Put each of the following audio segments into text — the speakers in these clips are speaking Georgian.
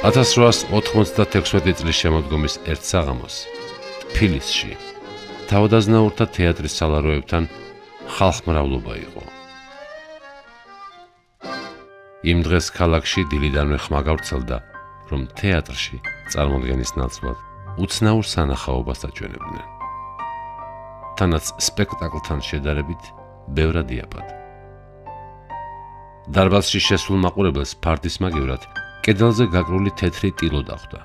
1896 წლის შემოდგომის ერთ საღამოს თბილისში თავადაზნაურთა თეატრის სალაროებთან ხალხმრავლობა იყო. იმ დღეს ქალაქში დილიდანვე ხმა გავრცელდა, რომ თეატრში წარმოდგენის ნაცვლად უცნაურ სანახაობას აჩვენებდნენ. თანაც სპექტაკლთან შედარებით ბევრად იაფად. დარბაზში შესულ მაყურებელს ფარდის მაგივრად კედელზე გაკრული თეთრი ტილო დახვდა.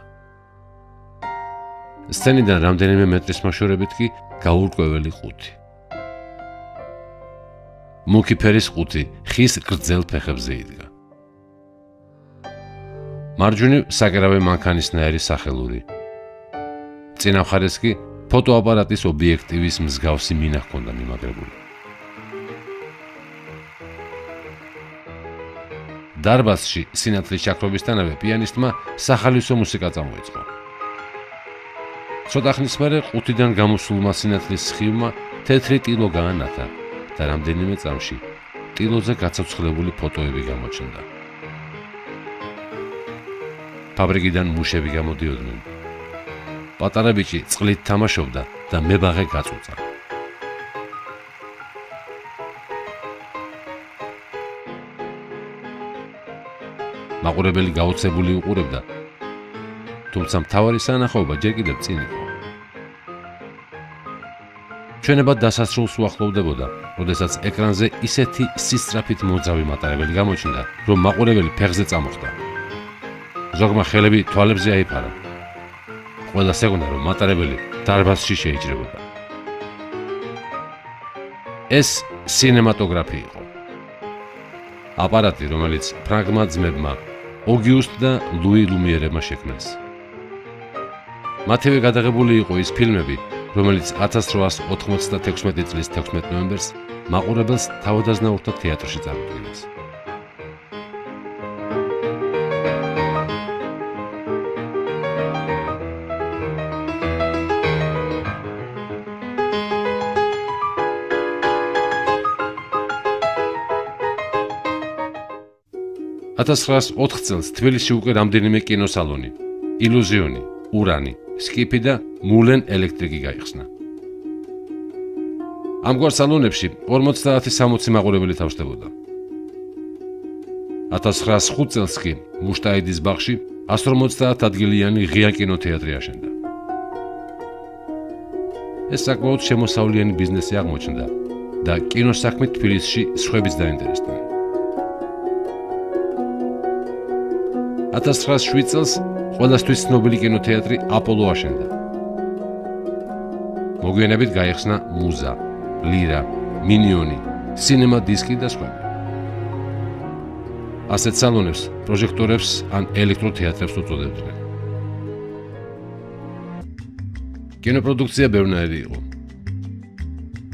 სცენიდან რამდენიმე მეტრის მოშორებით კი გაურკვეველი ყუთი. მუქი ფერის ყუთი ხის გრძელ ფეხებზე იდგა. მარჯვნივ საკერავე მანქანისნაირი სახელური. წინა მხარეს კი ფოტოაპარატის ობიექტივის მსგავსი მინა ჰქონდა მიმაგრებული. დარბაზში სინათლის ჩაქრობისთანავე პიანისტმა სახალისო მუსიკა წამოიწყო. ცოტა ხნის მერე ყუთიდან გამოსულმა სინათლის სხივმა თეთრი ტილო გაანათა და რამდენიმე წამში ტილოზე გაცოცხლებული ფოტოები გამოჩნდა. ფაბრიკიდან მუშები გამოდიოდნენ. პატარა ბიჭი წყლით თამაშობდა და მებაღე გაწუწა. მაყურებელი გაოცებული უყურებდა, თუმცა მთავარი სანახაობა ჯერ კიდევ წინ იყო. ჩვენება დასასრულს უახლოვდებოდა, როდესაც ეკრანზე ისეთი სისწრაფით მოძრავი მატარებელი გამოჩნდა, რომ მაყურებელი ფეხზე წამოხდა. ზოგმა ხელები თვალებზე აიფარა. ყველას ეგონა, რომ მატარებელი დარბაზში შეიჭრებოდა. ეს სინემატოგრაფი იყო. აპარატი, რომელიც ფრანგმა ძმებმა ოგიუსტ და ლუი ლუმიერებმა შექმნეს. მათივე გადაღებული იყო ის ფილმები, რომელიც 1896 წლის 16 ნოემბერს მაყურებელს თავადაზნაურთა თეატრში წარუდგინეს. $1904 წელს თბილისში უკვე რამდენიმე კინოსალონი, ილუზიონი, ურანი, სკიფი და მულენ ელექტრიკი გაიხსნა. ამგვარ სალონებში 50-60 მაყურებელი თავსდებოდა. 1905 წელს კი მუშტაიდის ბაღში 150 ადგილიანი ღია კინოთეატრი აშენდა. ეს საკმაოდ შემოსავლიანი ბიზნესი აღმოჩნდა და კინოსაქმით თბილისში სხვებიც დაინტერესდნენ. 1907 წელს ყველასთვის ცნობილი კინოთეატრი აპოლო აშენდა. მოგვიანებით გაიხსნა მუზა, ლირა, მინიონი, სინემა დისკი და სხვა. ასეთ სალონებს პროჟექტორებს ან ელექტროთეატრებს უწოდებდნენ. კინოპროდუქცია ბევრნაირი იყო.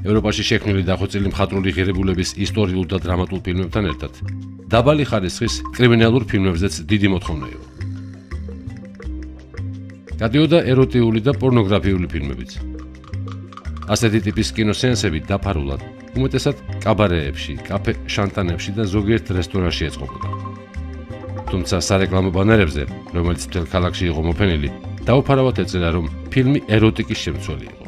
ევროპაში შექმნილი დახვეწილი მხატვრული ღირებულების ისტორიულ და დრამატულ ფილმებთან ერთად დაბალი ხარისხის კრიმინალურ ფილმებზეც დიდი მოთხოვნა იყო. გადიოდა ეროტიული და პორნოგრაფიული ფილმებიც. ასეთი ტიპის კინოსეანსები დაფარულად, უმეტესად კაბარეებში, კაფე შანტანებში და ზოგიერთ რესტორანში ეწყობოდა. თუმცა სარეკლამო ბანერებზე, რომელიც მთელ ქალაქში იყო მოფენილი, დაუფარავად ეწერა, რომ ფილმი ეროტიკის შემცველი იყო.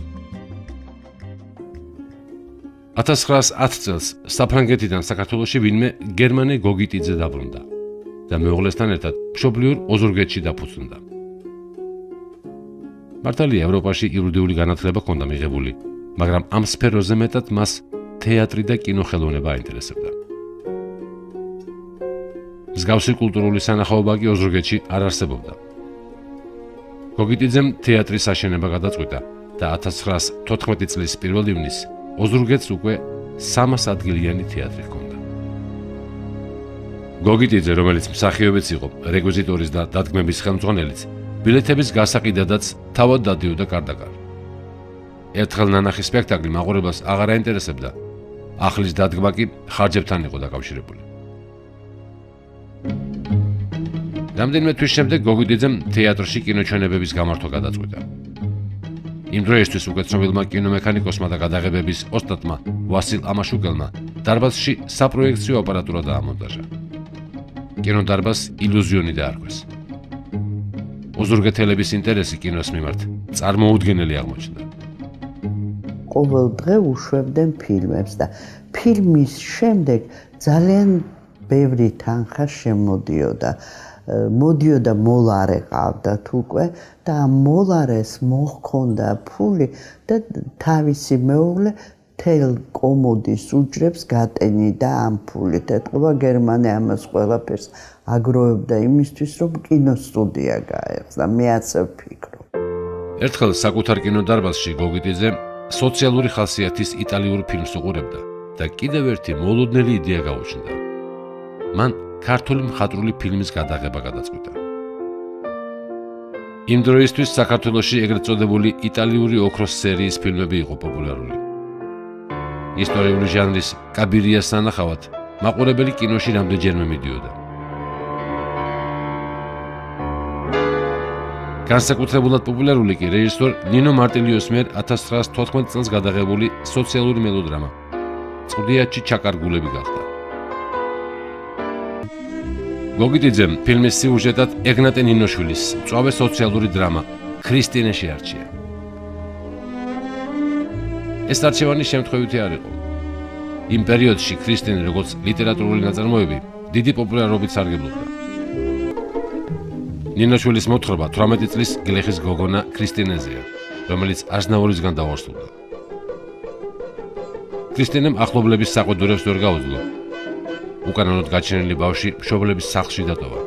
1910 წელს საფრანგეთიდან საქართველოში ვინმე გერმანე გოგიტიძე დაბრუნდა და მეუღლესთან ერთად მშობლიურ ოზურგეთში დაფუძნდა. მართალია, ევროპაში იურიდიული განათლება ჰქონდა მიღებული, მაგრამ ამ სფეროზე მეტად მას თეატრი და კინოხელოვნება აინტერესებდა. მსგავსი კულტურული სანახაობა კი ოზურგეთში არ არსებობდა. გოგიტიძემ თეატრის აშენება გადაწყვიტა და 1914 წლის 1 ივნისს ოზურგეთს უკვე 300 ადგილიანი თეატრი ჰქონდა. გოგიტიძე, რომელიც მსახიობიც იყო, რეკვიზიტორის და დადგმების ხელმძღვანელიც, ბილეთების გასაყიდადაც თავად დადიოდა კარდაკარ. ერთხელ ნანახი სპექტაკლი მაყურებელს აღარ აინტერესებდა, ახლის დადგმა კი ხარჯებთან იყო დაკავშირებული. რამდენიმე თვის შემდეგ გოგიტიძემ თეატრში კინოჩვენებების გამართვა გადაწყვიტა. იმ დროისთვის უკვე ცნობილმა კინომექანიკოსმა და გადაღებების ოსტატმა ვასილ ამაშუკელმა დარბაზში საპროექციო აპარატურა დაამონტაჟა. კინოდარბაზს ილუზიონი დაარქვეს. ოზურგეთელების ინტერესი კინოს მიმართ წარმოუდგენელი აღმოჩნდა. ყოველ დღე უშვებდნენ ფილმებს და ფილმის შემდეგ ძალიან ბევრი თანხა შემოდიოდა. მოდიოდა მოლარე ყავდათ უკვე და მოლარეს მოჰქონდა ფული და თავისი მეუღლე თელ კომოდის უჯრებს გატენიდა ამ ფულით. ეთყობა გერმანია ამას ყველაფერს აგროვებდა იმისთვის, რომ კინოსტუდია გაეხსნა. მე ასე ვფიქრობ. ერთხელ საკუთარ კინოდარბაზში გოგიტიძე სოციალური ხასიათის იტალიურ ფილმს უყურებდა და კიდევ ერთი მოლოდნელი იდეა გაუჩნდა. მან ქართული მხატვრული ფილმის გადაღება გადაწყვიტა. იმ დროისთვის საქართველოში ეგრეთ წოდებული იტალიური ოქროს სერიის ფილმები იყო პოპულარული. ისტორიული ჟანრის კაბირიას სანახავად მაყურებელი კინოში რამდენჯერმე მიდიოდა. განსაკუთრებულად პოპულარული კი რეჟისორ ნინო მარტილიოს მიერ 1914 წელს გადაღებული სოციალური მელოდრამა წყდიაჩი ჩაკარგულები გახდა. გოგიტიძემ ფილმის სიუჟეტად ეგნატე ნინოშვილის მწვავე სოციალური დრამა ქრისტინე შეარჩია. ეს არჩევანი შემთხვევითი არ იყო. იმ პერიოდში ქრისტინე როგორც ლიტერატურული ნაწარმოები დიდი პოპულარობით სარგებლობდა. ნინოშვილის მოთხრობა 18 წლის გლეხის გოგონა ქრისტინეზეა, რომელიც აზნაურისგან დაუარსულდა. ქრისტინემ ახლობლების საყვედურებს ვერ გაუძლო. უკანონოდ გაჩენილი ბავშვი მშობლების სახლში დატოვა.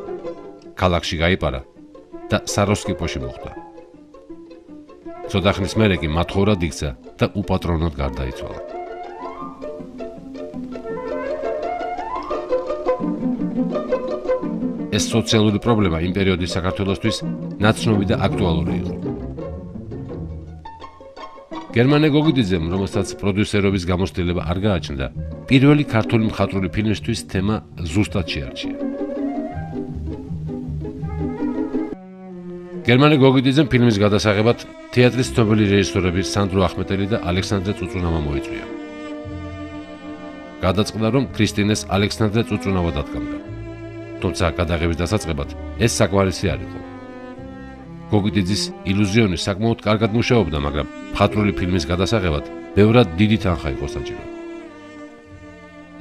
ქალაქში გაიპარა და საროსკიპოში მოხვდა. ცოტა ხნის მერე კი მათხოვრად იქცა და უპატრონოდ გარდაიცვალა. ეს სოციალური პრობლემა იმ პერიოდის საქართველოსთვის ნაცნობი და აქტუალური იყო. გერმანე გოგიტიძემ, რომელსაც პროდიუსერობის გამოცდილება არ გააჩნდა, პირველი ქართული მხატვრული ფილმისთვის თემა ზუსტად შეარჩია. გერმანე გოგიტიძემ ფილმის გადასაღებად თეატრის ცნობილი რეჟისორები სანდრო ახმეტელი და ალექსანდრე წუწუნავა მოიწვია. გადაწყდა, რომ ქრისტინეს ალექსანდრე წუწუნავა დადგამდა. თუმცა გადაღების დასაწყებად ეს საკმარისი არ იყო. გოგიტიძის ილუზიონი საკმაოდ კარგად მუშაობდა, მაგრამ მხატვრული ფილმის გადასაღებად ბევრად დიდი თანხა იყო საჭირო.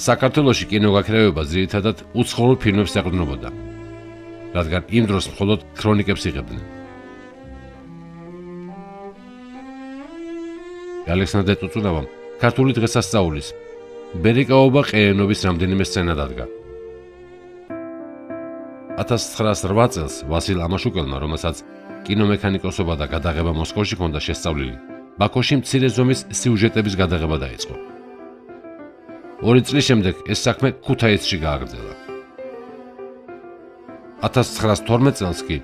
საქართველოში კინოგაქრევება ძირითადად უცხოურ ფილმებს ეყრდნობოდა, რადგან იმ დროს მხოლოდ ქრონიკებს იღებდნენ. ალექსანდრე წუწუნავამ ქართული დღესასწაულის ბერიკაობა ყეენობის რამდენიმე სცენა დადგა. 1908 წელს ვასილ ამაშუკელმა, რომელსაც კინომექანიკოსობა და გადაღება მოსკოვში ჰქონდა შესწავლილი, ბაქოში მცირე ზომის სიუჟეტების გადაღება დაიწყო. 2 წლის შემდეგ ეს საქმე ქუთაისში გააგრძელა. 1912 წელს კი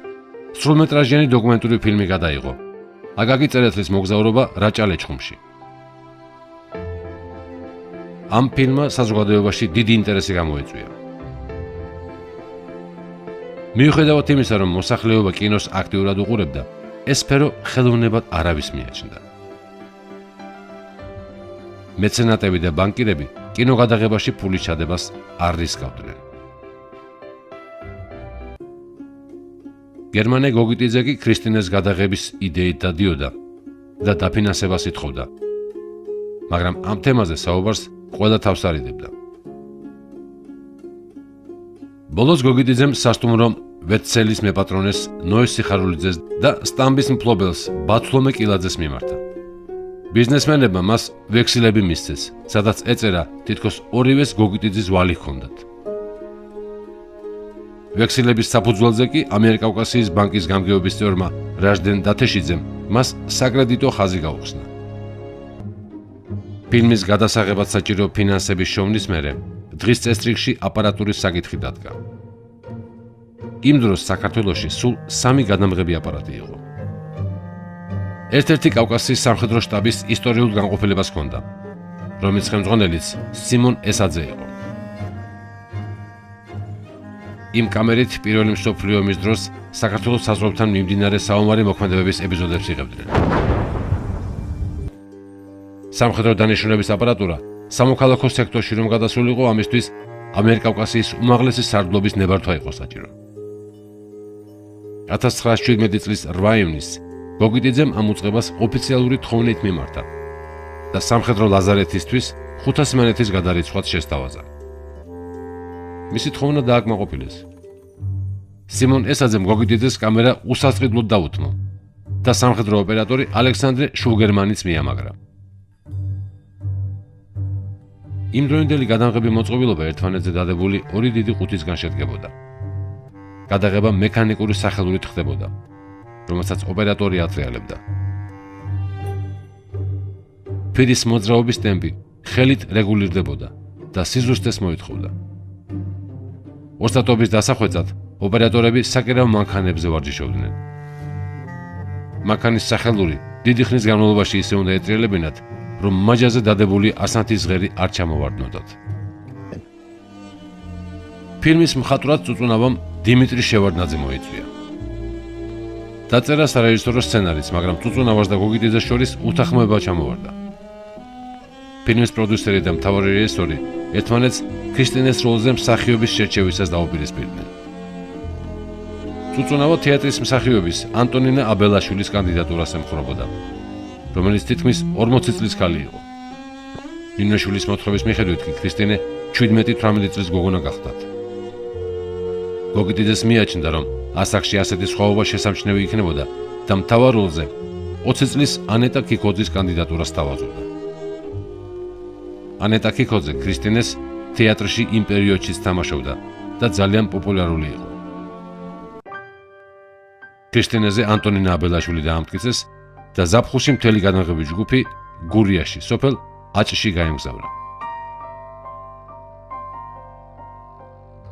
სრულმეტრაჟიანი დოკუმენტური ფილმი გადაიღო აკაკი წერეთლის მოგზაურობა რაჭა-ლეჩხუმში. ამ ფილმმა საზოგადოებაში დიდი ინტერესი გამოიწვია. მიუხედავად იმისა, რომ მოსახლეობა კინოს აქტიურად უყურებდა, ეს სფერო ხელოვნებად არავის მიაჩნდა. მეცენატები და ბანკირები კინოგადაღებაში ფულის ჩადებას არ რისკავდნენ. გერმანე გოგიტიძე კი ქრისტინეს გადაღების იდეით დადიოდა და დაფინანსებას ითხოვდა, მაგრამ ამ თემაზე საუბარს ყველა თავს არიდებდა. ბოლოს გოგიტიძემ სასტუმრო ვეტცელის მეპატრონეს ნოე სიხარულიძეს და სტამბის მფლობელს ბათლომე კილაძეს მიმართა. ბიზნესმენებმა მას ვექსილები მისცეს, სადაც ეწერა თითქოს ორივეს გოგიტიძის ვალი ჰქონდათ. ვექსილების საფუძველზე კი ამიერკავკასიის ბანკის გამგეობის წევრმა რაჟდენ დათეშიძემ მას საკრედიტო ხაზი გაუხსნა. ფილმის გადასაღებად საჭირო ფინანსების შოვნის მერე დღის წესრიგში აპარატურის საკითხი დადგა. იმ დროს საქართველოში სულ 3 გადამღები აპარატი იყო. ერთ-ერთი კავკასიის სამხედრო შტაბის ისტორიულ განყოფილებას ჰქონდა, რომლის ხელმძღვანელიც სიმონ ესაძე იყო. იმ კამერით პირველი მსოფლიო ომის დროს საქართველოს საზღვრებთან მიმდინარე საომარი მოქმედებების ეპიზოდებს იღებდნენ. სამხედრო დანიშნულების აპარატურა სამოქალაქო სექტორში რომ გადასულიყო, ამისთვის ამიერკავკასიის უმაღლესი სარდლობის ნებართვა იყო საჭირო. 1917 წლის 8 ივნისს გოგიტიძემ ამ უწყებას ოფიციალური თხოვნით მიმართა და სამხედრო ლაზარეთისთვის 500 მანეთის გადარიცხვაც შესთავაზა. მისი თხოვნა დააკმაყოფილეს. სიმონ ესაძემ გოგიტიძეს კამერა უსასყიდლოდ დაუთმო და სამხედრო ოპერატორი ალექსანდრე შუგერმანიც მიამაგრა. იმდროინდელი გადამღები მოწყობილობა ერთმანეთზე დადებული ორი დიდი ყუთისგან შედგებოდა. გადაღება მექანიკური სახელურით ხდებოდა, რომელსაც ოპერატორი ატრიალებდა. ფირის მოძრაობის ტემპი ხელით რეგულირდებოდა და სიზუსტეს მოითხოვდა. ოსტატობის დასახვეწად ოპერატორები საკერავ მანქანებზე ვარჯიშობდნენ. მანქანის სახელური დიდი ხნის განმავლობაში ისე უნდა ეტრიალებინათ, რომ მაჯაზე დადებული ასანთის ღერი არ ჩამოვარდნოდათ. ფილმის მხატვრად წუწუნავამ დიმიტრი შევარდნაძე მოიწვია. დაწერა სარეჟისორო სცენარიც, მაგრამ წუწუნავას და გოგიტიძეს შორის უთანხმოება ჩამოვარდა. ფილმის პროდიუსერი და მთავარი რეჟისორი ერთმანეთს ქრისტინეს როლზე მსახიობის შერჩევისას დაუპირისპირდნენ. წუწუნავა თეატრის მსახიობის ანტონინა აბელაშვილის კანდიდატურას ემხრობოდა, რომელიც თითქმის 40 წლის ქალი იყო. ნინოშვილის მოთხრობის მიხედვით კი ქრისტინე 17-18 წლის გოგონა გახდათ. გოგიტიძეს მიაჩნდა, რომ ასაკში ასეთი სხვაობა შესამჩნევი იქნებოდა და მთავარ როლზე 20 წლის ანეტა კიკოძის კანდიდატურას თავაზობდა. ანეტა კიკოძე ქრისტინეს თეატრში იმ პერიოდშიც თამაშობდა და ძალიან პოპულარული იყო. ქრისტინეზე ანტონინა აბელაშვილი დაამტკიცეს და ზაფხულში მთელი გადაღების ჯგუფი გურიაში, სოფელ აჭში გაემგზავრა.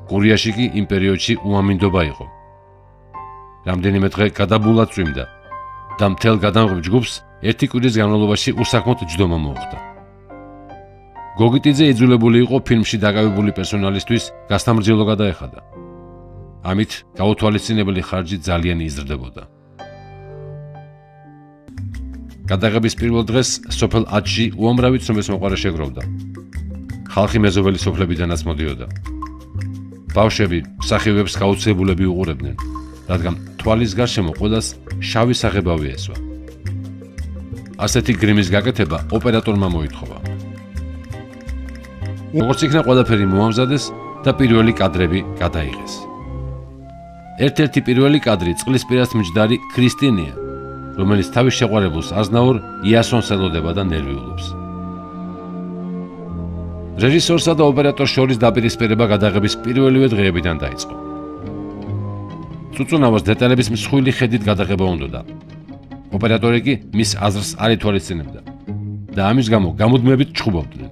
გურიაში კი იმ პერიოდში უამინდობა იყო. რამდენიმე დღე გადაბულად წვიმდა და მთელ გადაღების ჯგუფს ერთი კვირის განმავლობაში უსაქმოდ ჯდომა მოუხდა. გოგიტიძე იძულებული იყო ფილმში დაკავებული პერსონალისთვის გასამრჯელო გადაეხადა. ამით გაუთვალისწინებელი ხარჯი ძალიან იზრდებოდა. გადაღების პირველ დღეს სოფელ აჭში უამრავი ცნობილ მოყვარე შეგროვდა. ხალხი მეზობელი სოფლებიდანაც მოდიოდა. ბავშვები მსახიობებს გაუცებულები უყურებდნენ, რადგან თვალის გარშემო ყველას შავი საღებავი ესვა. ასეთი გრიმის გაკეთება ოპერატორმა მოითხოვა. როგორც იქნა ყველაფერი მოამზადეს და პირველი კადრები გადაიღეს. ერთ-ერთი პირველი კადრი წყლისპირას მჯდარი ქრისტინია, რომელიც თავის შეყვარებულს აზნაურ იასონს ელოდება და ნერვიულობს. რეჟისორსა და ოპერატორს შორის დაპირისპირება გადაღების პირველივე დღეებიდან დაიწყო. წუწუნავას დეტალების მსხვილი ხედით გადაღება უნდოდა. ოპერატორი კი მის აზრს არ ითვალისწინებდა და ამის გამო გამუდმებით ჩხუბობდნენ.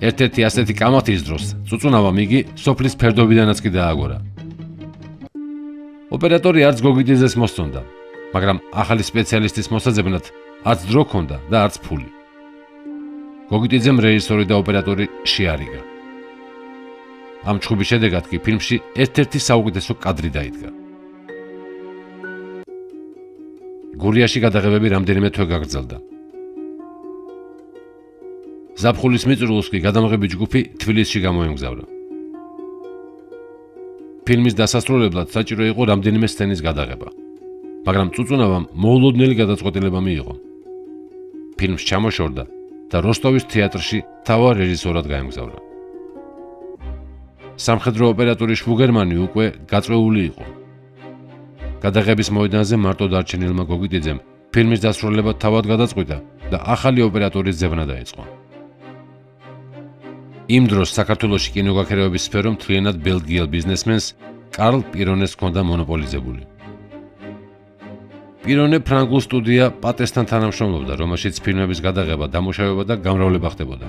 ერთ-ერთი ასეთი კამათის დროს წუწუნავამ იგი სოფლის ფერდობიდანაც კი დააგორა. ოპერატორი არც გოგიტიძეს მოსწონდა, მაგრამ ახალი სპეციალისტის მოსაძებნად არც დრო ჰქონდა და არც ფული. გოგიტიძემ რეჟისორი და ოპერატორი შეარიგა. ამ ჩხუბის შედეგად კი ფილმში ერთ-ერთი საუკეთესო კადრი დაიდგა. გურიაში გადაღებები რამდენიმე თვე გაგრძელდა. ზაფხულის მიწურულს კი გადამღები ჯგუფი თბილისში გამოემგზავრა. ფილმის დასასრულებლად საჭირო იყო რამდენიმე სცენის გადაღება, მაგრამ წუწუნავამ მოულოდნელი გადაწყვეტილება მიიღო. ფილმს ჩამოშორდა და როსტოვის თეატრში თავარ რეჟისორად გაემგზავრა. სამხედრო ოპერატორი შუგერმანი უკვე გაწვეული იყო. გადაღების მოედანზე მარტო დარჩენილმა გოგიტიძემ ფილმის დასრულება თავად გადაწყვიტა და ახალი ოპერატორის ძებნა დაიწყო. იმ დროს საქართველოში კინოგაქირავების სფერო მთლიანად ბელგიელ ბიზნესმენს კარლ პირონეს ჰქონდა მონოპოლიზებული. პირონე ფრანგულ სტუდია პატესთან თანამშრომლობდა, რომელშიც ფილმების გადაღება, დამუშავება და გამრავლება ხდებოდა.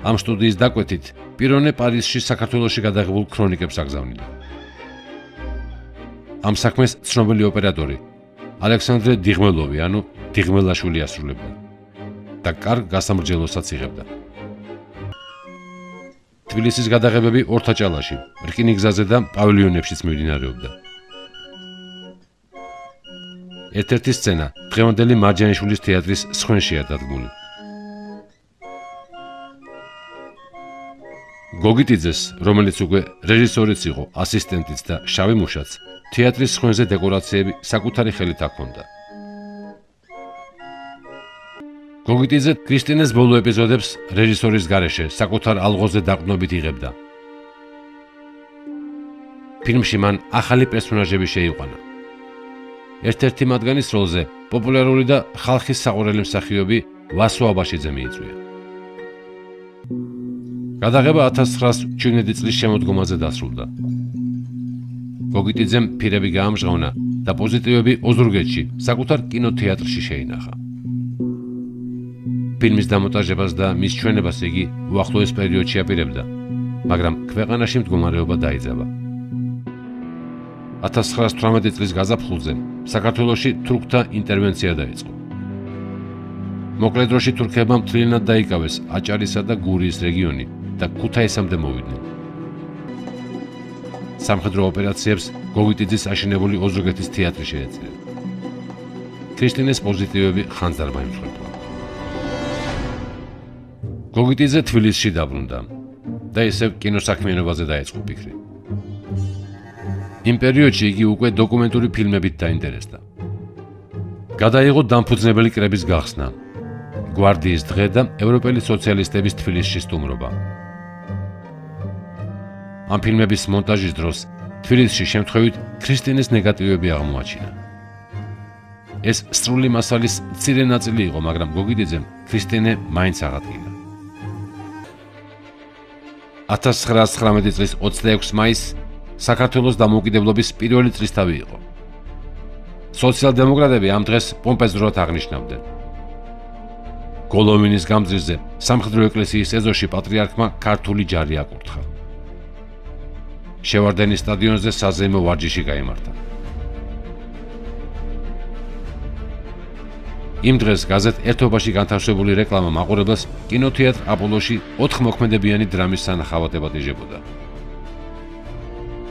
ამ სტუდიის დაკვეთით პირონე პარიზში საქართველოში გადაღებულ ქრონიკებს აგზავნიდა. ამ საქმეს ცნობილი ოპერატორი ალექსანდრე დიღმელოვი, ანუ დიღმელაშვილი ასრულებდა და კარგ გასამრჯელოსაც იღებდა. თბილისის გადაღებები ორთაჭალაში, რკინიგზაზე და პავილიონებშიც მიმდინარეობდა. ერთ-ერთი სცენა დღევანდელი მარჯანიშვილის თეატრის სხვენშია დადგმული. გოგიტიძეს, რომელიც უკვე რეჟისორიც იყო, ასისტენტიც და შავი მუშაც, თეატრის სხვენზე დეკორაციები საკუთარი ხელით აქონდა. გოგიტიძე კრისტინეს ბოლო ეპიზოდებს რეჟისორის გარეშე საკუთარ ალღოზე დაყრდნობით იღებდა. ფილმში მან ახალი პერსონაჟები შეიყვანა. ერთ-ერთი მათგანის როლზე პოპულარული და ხალხის საყვარელი მსახიობი ვასო აბაშიძე მიიწვია. გადაღება 1907 წლის შემოდგომაზე დასრულდა. გოგიტიძემ ფირები გაამჟღავნა და პოზიტივები ოზურგეთში, საკუთარ კინოთეატრში შეინახა. ფილმის დამონტაჟებას და მის ჩვენებას იგი უახლოეს პერიოდში აპირებდა, მაგრამ ქვეყანაში მდგომარეობა დაიძაბა. 1918 წლის გაზაფხულზე საქართველოში თურქთა ინტერვენცია დაიწყო. მოკლე დროში თურქებმა მთლიანად დაიკავეს აჭარისა და გურიის რეგიონი და ქუთაისამდე მოვიდნენ. სამხედრო ოპერაციებს გოგიტიძის აშენებული ოზურგეთის თეატრი შეეწირა. ქრისტინეს პოზიტივები ხანს არ მაიმსხვერპლა. გოგიტიძე თბილისში დაბრუნდა და ისევ კინოსაქმიანობაზე დაეწყო ფიქრი. იმ პერიოდში იგი უკვე დოკუმენტური ფილმებით დაინტერესდა. გადაიღო დამფუძნებელი კრების გახსნა, გვარდიის დღე და ევროპელი სოციალისტების თბილისში სტუმრობა. ამ ფილმების მონტაჟის დროს თბილისში შემთხვევით ქრისტინეს ნეგატივები აღმოაჩინა. ეს სრული მასალის მცირე ნაწილი იყო, მაგრამ გოგიტიძემ ქრისტინე მაინც აღადგინა. 1919 წლის 26 მაისს საქართველოს დამოუკიდებლობის პირველი წლისთავი იყო. სოციალ-დემოკრატები ამ დღეს პომპეზურად აღნიშნავდნენ. გოლოვინის გამზირზე სამხედრო ეკლესიის ეზოში პატრიარქმა ქართული ჯარი აკურთხა. შევარდენის სტადიონზე საზეიმო ვარჯიში გაიმართა. იმ დღეს გაზეთ ერთობაში განთავსებული რეკლამა მაყურებელს კინოთეატრ აპოლოში 4 მოქმედებიანი დრამის სანახავად ებატიჟებოდა.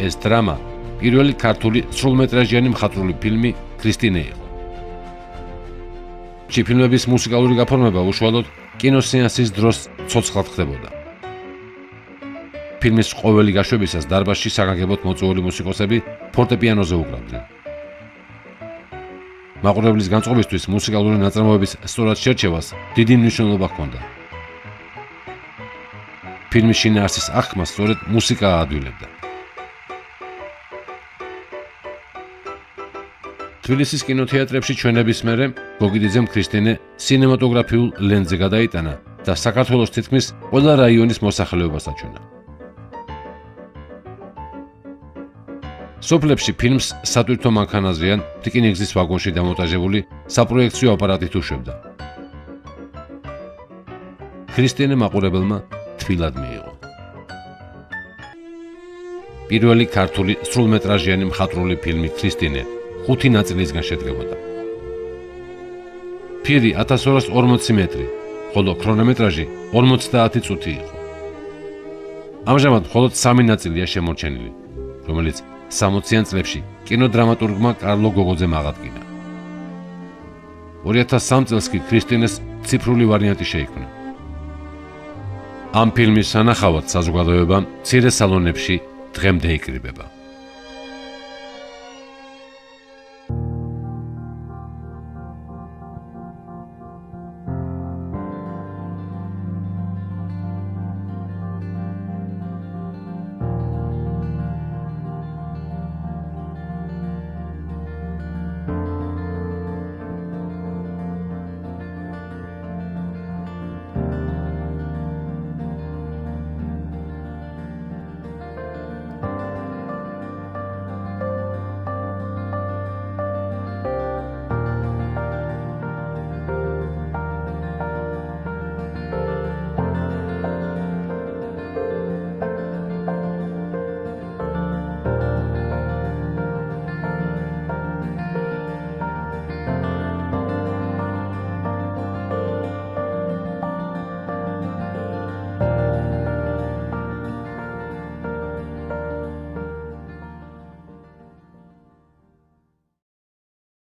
ეს დრამა პირველი ქართული სრულმეტრაჟიანი მხატვრული ფილმი ქრისტინე იყო. ფილმების მუსიკალური გაფორმება უშუალოდ კინოსეანსის დროს ცოცხლად ხდებოდა. ფილმის ყოველი გაშვებისას დარბაზში საგანგებოდ მოწვეული მუსიკოსები ფორტეპიანოზე უკრავდნენ. მაყურებლის განწყობისთვის მუსიკალური ნაწარმოების სწორად შერჩევას დიდი მნიშვნელობა ჰქონდა. ფილმის შინაარსის აღქმას სწორედ მუსიკა აადვილებდა. თბილისის კინოთეატრებში ჩვენების მერე გოგიტიძემ ქრისტინე სინემატოგრაფიულ ლენზზე გადაიტანა და საქართველოს თითქმის ყველა რაიონის მოსახლეობას აჩვენა. სოფლებში ფილმს სატვირთო მანქანაზეან რკინიგზის ვაგონში დამონტაჟებული საპროექციო აპარატით უშვებდა. ქრისტინე მაყურებელმა თბილად მიიღო. პირველი ქართული სრულმეტრაჟიანი მხატვრული ფილმი ქრისტინე 5 ნაწილისგან შედგებოდა. ფირი 1240 მეტრი, ხოლო ქრონომეტრაჟი 50 წუთი იყო. ამჟამად მხოლოდ 3 ნაწილია შემორჩენილი, რომელიც 60-იან წლებში კინოდრამატურგმა კარლო გოგოძემ აღადგინა. 2003 წელს კი ქრისტინეს ციფრული ვარიანტი შეიქმნა. ამ ფილმის სანახავად საზოგადოება მცირე სალონებში დღემდე იკრიბება.